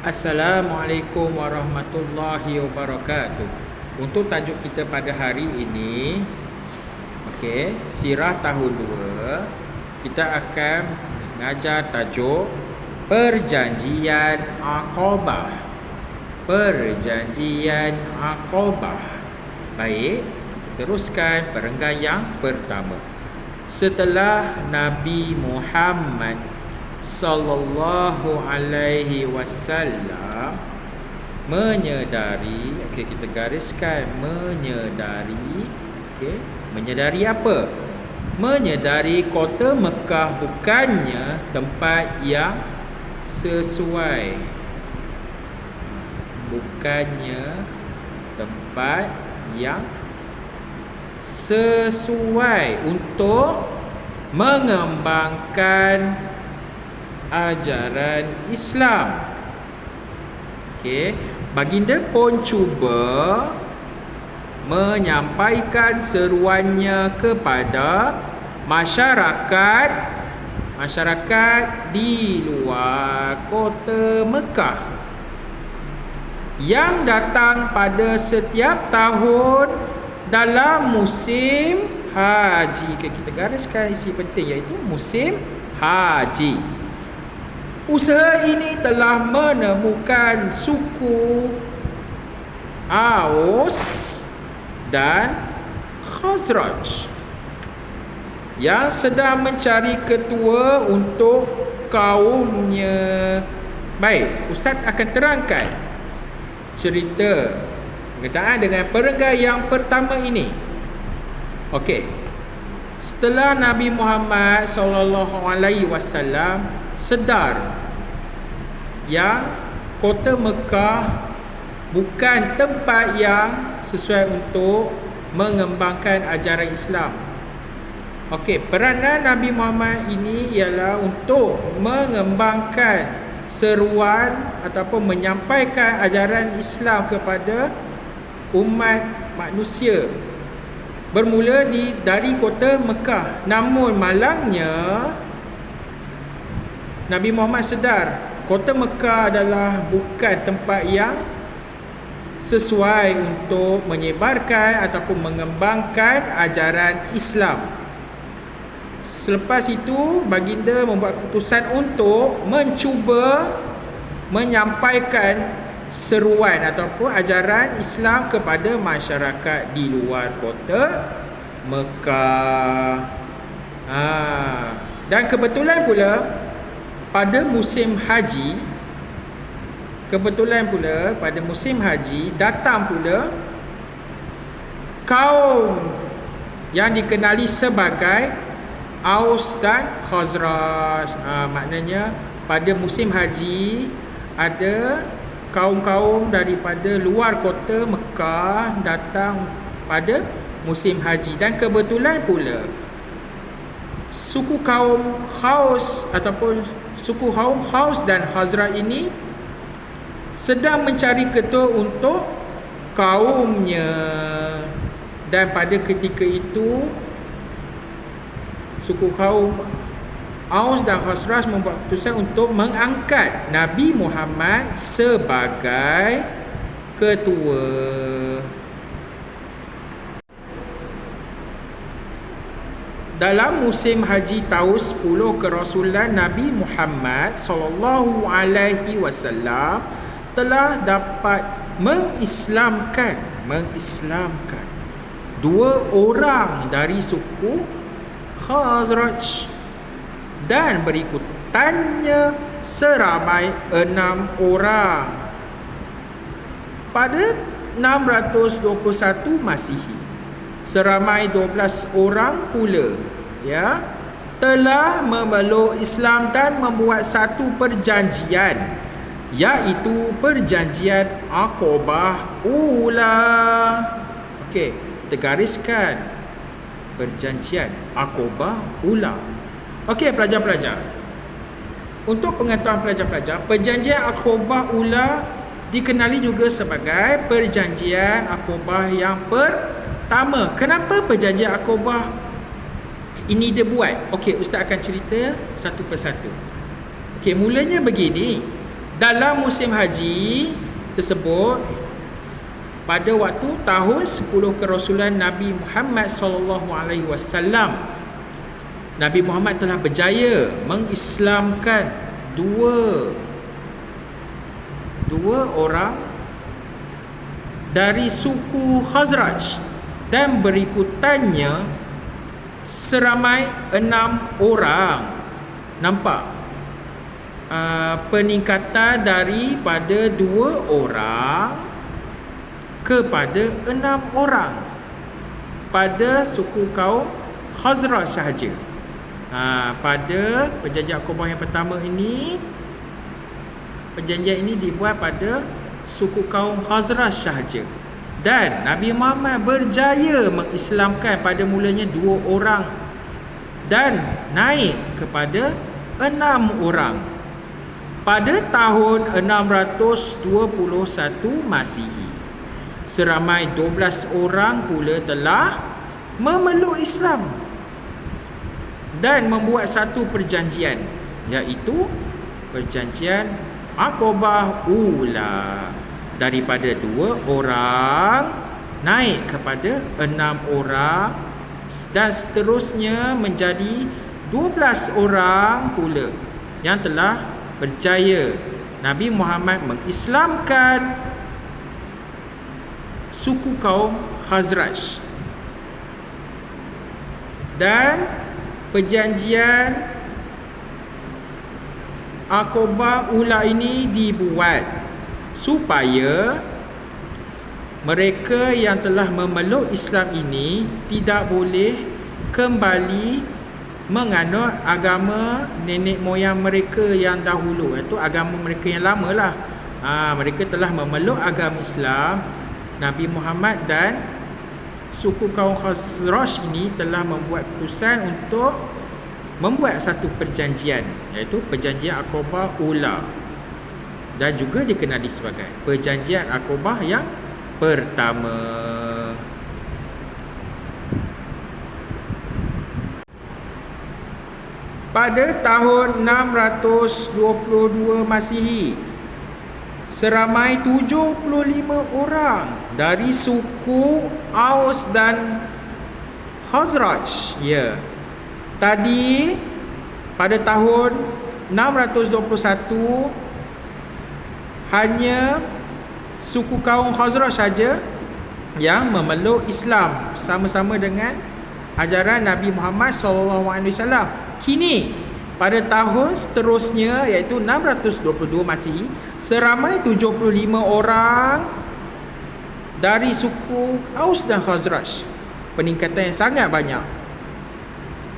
Assalamualaikum warahmatullahi wabarakatuh. Untuk tajuk kita pada hari ini, Sirah tahun 2, kita akan mengajar tajuk Perjanjian Aqabah. Perjanjian Aqabah. Baik, kita teruskan perenggan yang pertama. Setelah Nabi Muhammad sallallahu alaihi wasallam menyedari, kita gariskan menyedari, menyedari apa? Menyedari kota Mekah bukannya tempat yang sesuai. Bukannya tempat yang sesuai untuk mengembangkan ajaran Islam. Baginda pun cuba menyampaikan seruannya kepada masyarakat di luar kota Mekah yang datang pada setiap tahun dalam musim haji. Kita gariskan isi penting, iaitu musim haji. Usaha ini telah menemukan suku Aus dan Khazraj yang sedang mencari ketua untuk kaumnya. Baik, Ustaz akan terangkan cerita berkenaan dengan perenggan yang pertama ini. Setelah Nabi Muhammad sallallahu alaihi wasallam sedar yang kota Mekah bukan tempat yang sesuai untuk mengembangkan ajaran Islam. Peranan Nabi Muhammad ini ialah untuk mengembangkan seruan ataupun menyampaikan ajaran Islam kepada umat manusia, bermula dari kota Mekah. Namun malangnya Nabi Muhammad sedar kota Mekah adalah bukan tempat yang sesuai untuk menyebarkan ataupun mengembangkan ajaran Islam. Selepas itu, baginda membuat keputusan untuk mencuba menyampaikan seruan ataupun ajaran Islam kepada masyarakat di luar kota Mekah. Dan kebetulan pula pada musim haji, datang pula kaum yang dikenali sebagai Aus dan Khazraj. Maknanya pada musim haji ada kaum-kaum daripada luar kota Mekah datang pada musim haji. Dan kebetulan pula suku kaum Aus dan Khazraj ini sedang mencari ketua untuk kaumnya. Dan pada ketika itu suku kaum Aus dan Khazraj membuat keputusan untuk mengangkat Nabi Muhammad sebagai ketua. Dalam musim haji tahun 10 kerasulan Nabi Muhammad sallallahu alaihi wasallam telah dapat mengislamkan dua orang dari suku Khazraj, dan berikutannya seramai 6 orang. Pada 621 Masihi, seramai 12 orang pula telah memeluk Islam dan membuat satu perjanjian, iaitu Perjanjian Aqabah Ula. Kita gariskan Perjanjian Aqabah Ula. Pelajar-pelajar, untuk pengetahuan pelajar-pelajar, Perjanjian Aqabah Ula dikenali juga sebagai Perjanjian Aqabah yang pertama. Kenapa Perjanjian Aqabah ini dia buat? Ustaz akan cerita satu persatu. Mulanya begini. dalam musim haji tersebut, pada waktu tahun 10 kerasulan Nabi Muhammad sallallahu alaihi wasallam, Nabi Muhammad telah berjaya mengislamkan dua orang dari suku Khazraj, dan berikutannya seramai 6 orang. Nampak peningkatan daripada 2 orang kepada 6 orang pada suku kaum Khazraj sahaja. Pada perjanjian Aqabah yang pertama ini, perjanjian ini dibuat pada suku kaum Khazraj sahaja, dan Nabi Muhammad berjaya mengislamkan pada mulanya 2 orang dan naik kepada 6 orang pada tahun 621 Masihi. Seramai 12 orang pula telah memeluk Islam dan membuat satu perjanjian, iaitu perjanjian Aqabah Ula. Daripada 2 orang naik kepada 6 orang, dan seterusnya menjadi 12 orang pula yang telah berjaya Nabi Muhammad mengislamkan suku kaum Khazraj. Dan perjanjian Aqabah Ula ini dibuat supaya mereka yang telah memeluk Islam ini tidak boleh kembali menganut agama nenek moyang mereka yang dahulu, iaitu agama mereka yang lama lah. Mereka telah memeluk agama Islam. Nabi Muhammad dan suku kaum Khazraj ini telah membuat keputusan untuk membuat satu perjanjian, iaitu perjanjian Aqabah Ula, dan juga dikenali sebagai perjanjian Aqabah yang pertama. Pada tahun 622 Masihi, seramai 75 orang dari suku Aus dan Khazraj. Tadi pada tahun 621 hanya suku kaum Khazraj saja yang memeluk Islam sama-sama dengan ajaran Nabi Muhammad SAW. Kini pada tahun seterusnya, iaitu 622 Masihi, seramai 75 orang dari suku Aus dan Khazraj, peningkatan yang sangat banyak,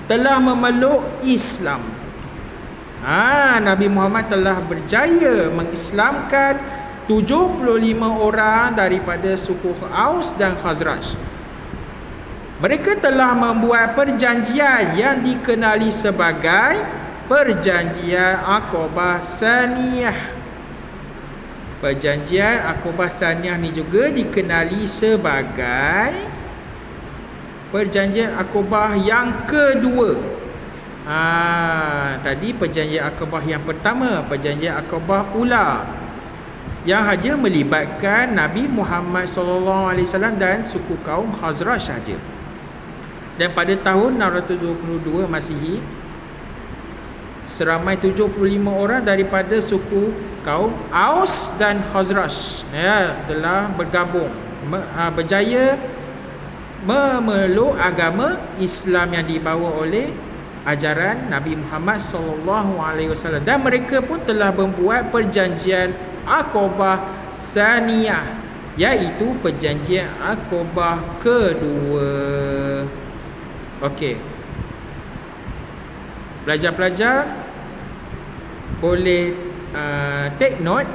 telah memeluk Islam. Nabi Muhammad telah berjaya mengislamkan 75 orang daripada suku Aus dan Khazraj. Mereka telah membuat perjanjian yang dikenali sebagai perjanjian Aqabah Tsaniyah. Perjanjian Aqabah Tsaniyah ni juga dikenali sebagai perjanjian Aqabah yang kedua. Tadi perjanjian Aqabah yang pertama, perjanjian Aqabah Ula, yang hanya melibatkan Nabi Muhammad SAW dan suku kaum Khazraj sahaja. Dan pada tahun 622 Masihi, seramai 75 orang daripada suku kaum Aus dan Khazraj telah bergabung, berjaya memeluk agama Islam yang dibawa oleh ajaran Nabi Muhammad SAW, dan mereka pun telah membuat perjanjian Aqabah Tsaniyah, iaitu perjanjian Aqabah kedua. Okey, pelajar-pelajar boleh take note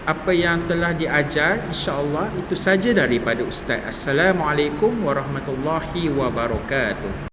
apa yang telah diajar. InsyaAllah itu saja daripada Ustaz. Assalamualaikum warahmatullahi wabarakatuh.